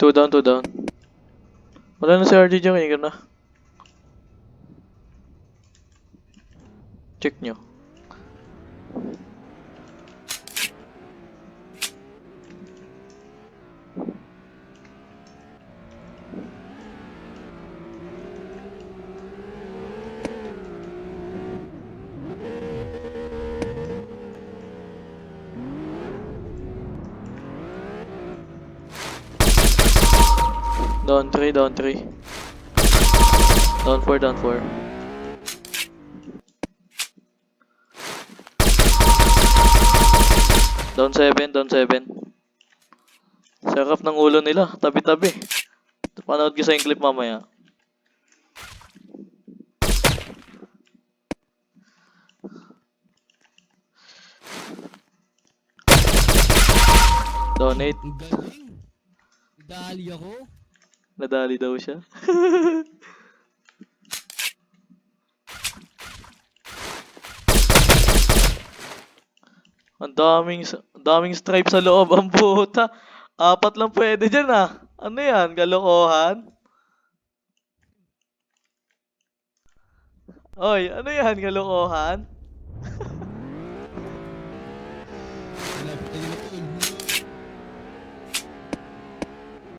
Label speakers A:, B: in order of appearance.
A: Two down, two down. Wala na si RJ dyan, kaya na. Check nyo. Down 3, down 3. Down 4, down 4. Down 7, down 7. Sarap ng ulo nila, tabi-tabi. Panood ko sa yung clip mamaya. Donate.
B: Ang galing. Dali ako.
A: Nadali daw siya. Ang daming stripe sa loob, ang puta. 4 lang pwede dyan ah. Ano yan, kalokohan? Oy, ano yan, kalokohan?